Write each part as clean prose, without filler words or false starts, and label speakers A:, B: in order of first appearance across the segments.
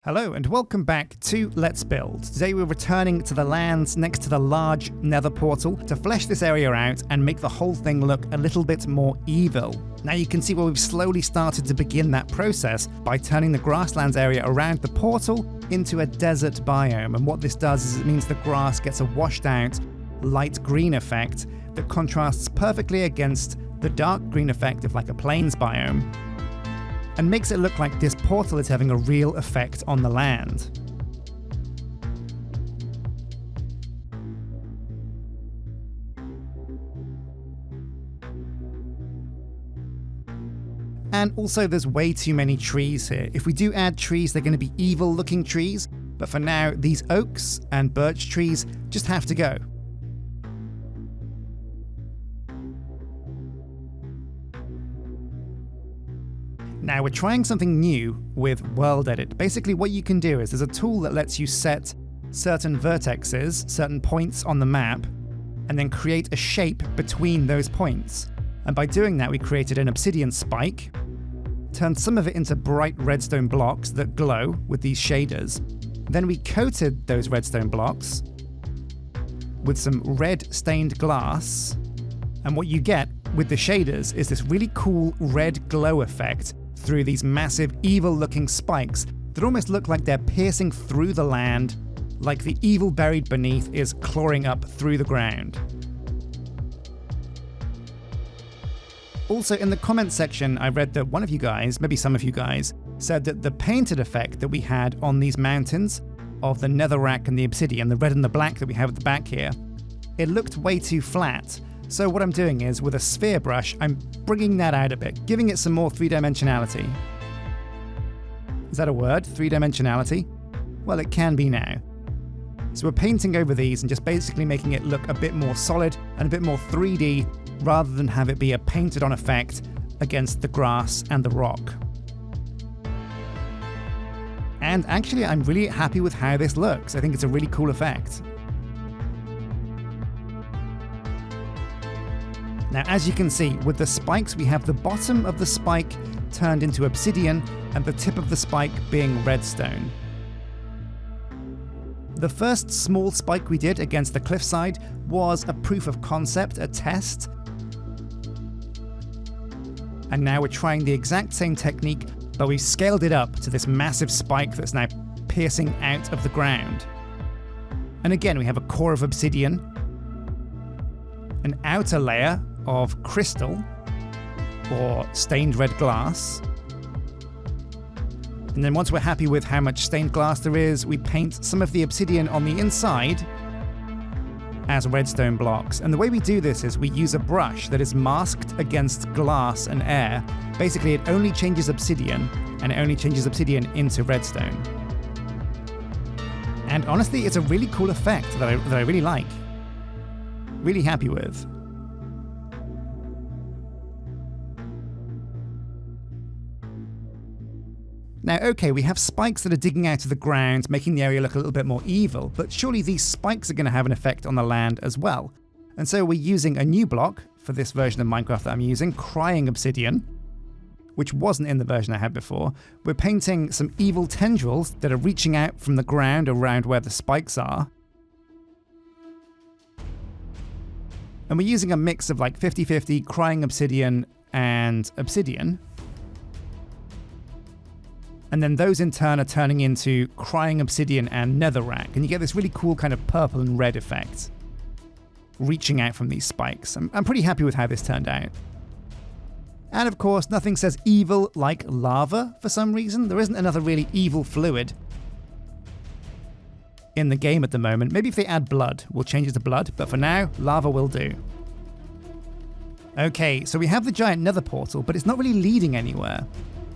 A: Hello and welcome back to Let's Build. Today we're returning to the lands next to the large nether portal to flesh this area out and make the whole thing look a little bit more evil. Now you can see where we've slowly started to begin that process by turning the grasslands area around the portal into a desert biome, and what this does is it means the grass gets a washed out light green effect that contrasts perfectly against the dark green effect of like a plains biome, and makes it look like this portal is having a real effect on the land. And also there's way too many trees here. If we do add trees, they're going to be evil looking trees, but for now these oaks and birch trees just have to go. Now we're trying something new with World Edit. Basically what you can do is there's a tool that lets you set certain vertexes, certain points on the map, and then create a shape between those points. And by doing that we created an obsidian spike, turned some of it into bright redstone blocks that glow with these shaders. Then we coated those redstone blocks with some red stained glass, and what you get with the shaders is this really cool red glow effect through these massive evil looking spikes that almost look like they're piercing through the land, like the evil buried beneath is clawing up through the ground. Also in the comments section I read that one of you guys, maybe some of you guys, said that the painted effect that we had on these mountains of the netherrack and the obsidian, the red and the black that we have at the back here, it looked way too flat. So what I'm doing is, with a sphere brush, I'm bringing that out a bit, giving it some more three-dimensionality. Is that a word? Three-dimensionality? Well, it can be now. So we're painting over these and just basically making it look a bit more solid and a bit more 3D, rather than have it be a painted-on effect against the grass and the rock. And actually, I'm really happy with how this looks. I think it's a really cool effect. Now, as you can see, with the spikes, we have the bottom of the spike turned into obsidian and the tip of the spike being redstone. The first small spike we did against the cliffside was a proof of concept, a test. And now we're trying the exact same technique, but we've scaled it up to this massive spike that's now piercing out of the ground. And again, we have a core of obsidian, an outer layer of crystal or stained red glass, and then once we're happy with how much stained glass there is, we paint some of the obsidian on the inside as redstone blocks. And the way we do this is we use a brush that is masked against glass and air. Basically it only changes obsidian, and it only changes obsidian into redstone. And honestly, it's a really cool effect that I really like. Really happy with. Now, okay, we have spikes that are digging out of the ground, making the area look a little bit more evil, but surely these spikes are going to have an effect on the land as well. And so we're using a new block for this version of Minecraft that I'm using, Crying Obsidian, which wasn't in the version I had before. We're painting some evil tendrils that are reaching out from the ground around where the spikes are. And we're using a mix of like 50-50 Crying Obsidian and Obsidian. And then those in turn are turning into Crying Obsidian and Netherrack, and you get this really cool kind of purple and red effect reaching out from these spikes. I'm pretty happy with how this turned out. And of course, nothing says evil like lava for some reason. There isn't another really evil fluid in the game at the moment. Maybe if they add blood, we'll change it to blood, but for now, lava will do. Okay, so we have the giant nether portal, but it's not really leading anywhere.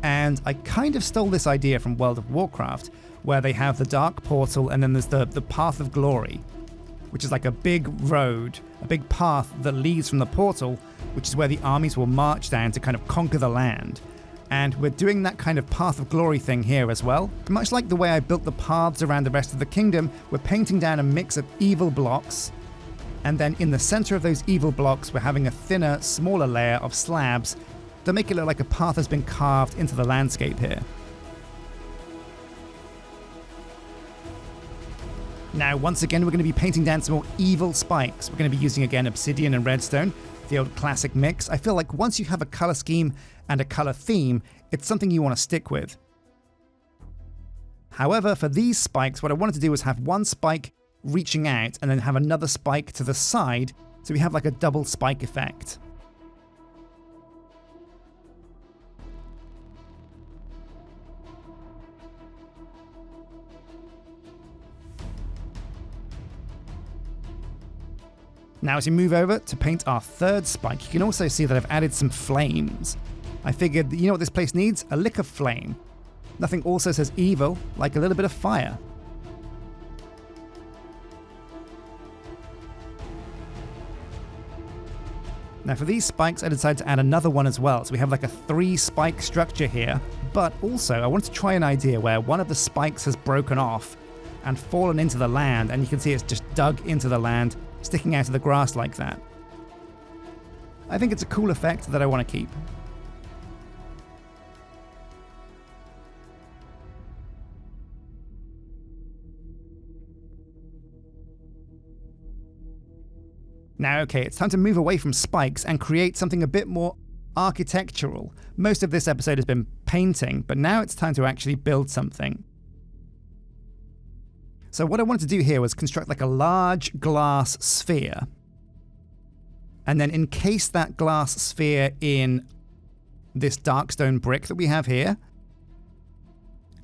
A: And I kind of stole this idea from World of Warcraft, where they have the dark portal and then there's the Path of Glory, which is like a big road, a big path that leads from the portal, which is where the armies will march down to kind of conquer the land. And we're doing that kind of Path of Glory thing here as well. Much like the way I built the paths around the rest of the kingdom, we're painting down a mix of evil blocks, and then in the center of those evil blocks we're having a thinner, smaller layer of slabs to make it look like a path has been carved into the landscape here. Now, once again, we're going to be painting down some more evil spikes. We're going to be using, again, obsidian and redstone, the old classic mix. I feel like once you have a color scheme and a color theme, it's something you want to stick with. However, for these spikes, what I wanted to do was have one spike reaching out and then have another spike to the side, so we have like a double spike effect. Now as we move over to paint our third spike, you can also see that I've added some flames. I figured, you know what this place needs? A lick of flame. Nothing also says evil like a little bit of fire. Now for these spikes, I decided to add another one as well. So we have like a 3-spike structure here. But also, I wanted to try an idea where one of the spikes has broken off and fallen into the land, and you can see it's just dug into the land, sticking out of the grass like that. I think it's a cool effect that I want to keep. Now, okay, it's time to move away from spikes and create something a bit more architectural. Most of this episode has been painting, but now it's time to actually build something. So what I wanted to do here was construct like a large glass sphere, and then encase that glass sphere in this dark stone brick that we have here.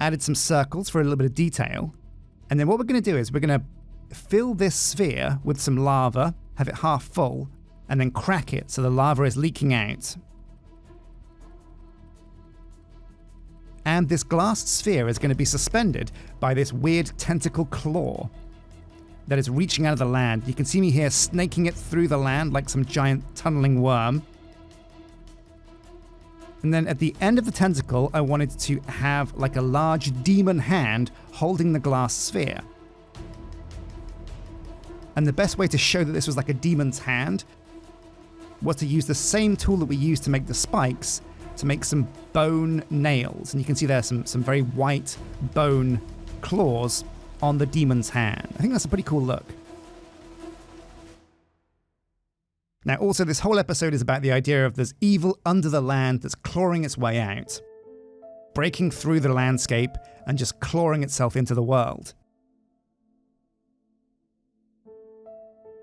A: Added some circles for a little bit of detail. And then what we're going to do is we're going to fill this sphere with some lava, have it half full, and then crack it so the lava is leaking out. And this glass sphere is going to be suspended by this weird tentacle claw that is reaching out of the land. You can see me here snaking it through the land like some giant tunneling worm. And then at the end of the tentacle, I wanted to have like a large demon hand holding the glass sphere. And the best way to show that this was like a demon's hand was to use the same tool that we used to make the spikes to make some bone nails. And you can see there some very white bone claws on the demon's hand. I think that's a pretty cool look. Now also this whole episode is about the idea of there's evil under the land that's clawing its way out, breaking through the landscape and just clawing itself into the world.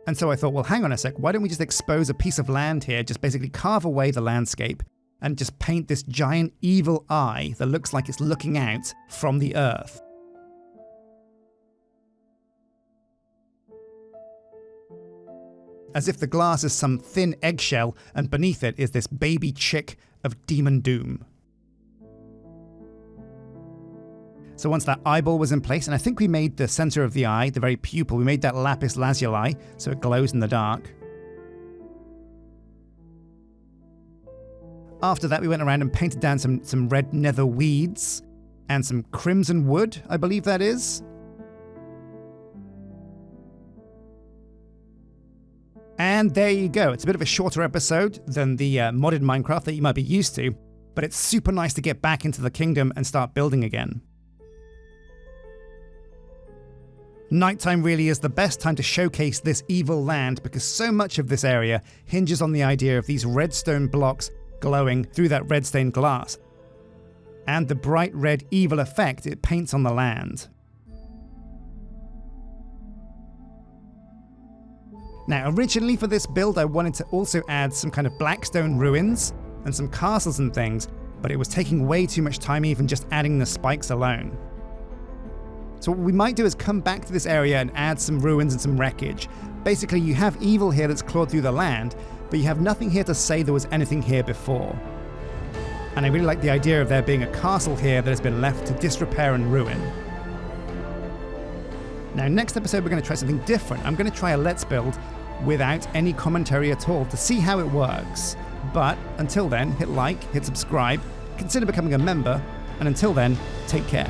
A: And so I thought, well, hang on a sec, why don't we just expose a piece of land here, just basically carve away the landscape, and just paint this giant evil eye that looks like it's looking out from the earth. As if the glass is some thin eggshell, and beneath it is this baby chick of demon doom. So once that eyeball was in place, and I think we made the center of the eye, the very pupil, we made that lapis lazuli so it glows in the dark. After that, we went around and painted down some red nether weeds and some crimson wood, I believe that is. And there you go. It's a bit of a shorter episode than the modded Minecraft that you might be used to, but it's super nice to get back into the kingdom and start building again. Nighttime really is the best time to showcase this evil land because so much of this area hinges on the idea of these redstone blocks glowing through that red stained glass, and the bright red evil effect it paints on the land. Now originally for this build I wanted to also add some kind of blackstone ruins and some castles and things, but it was taking way too much time even just adding the spikes alone. So what we might do is come back to this area and add some ruins and some wreckage. Basically, you have evil here that's clawed through the land, but you have nothing here to say there was anything here before. And I really like the idea of there being a castle here that has been left to disrepair and ruin. Now, next episode, we're going to try something different. I'm going to try a Let's Build without any commentary at all to see how it works. But until then, hit like, hit subscribe, consider becoming a member, and until then, take care.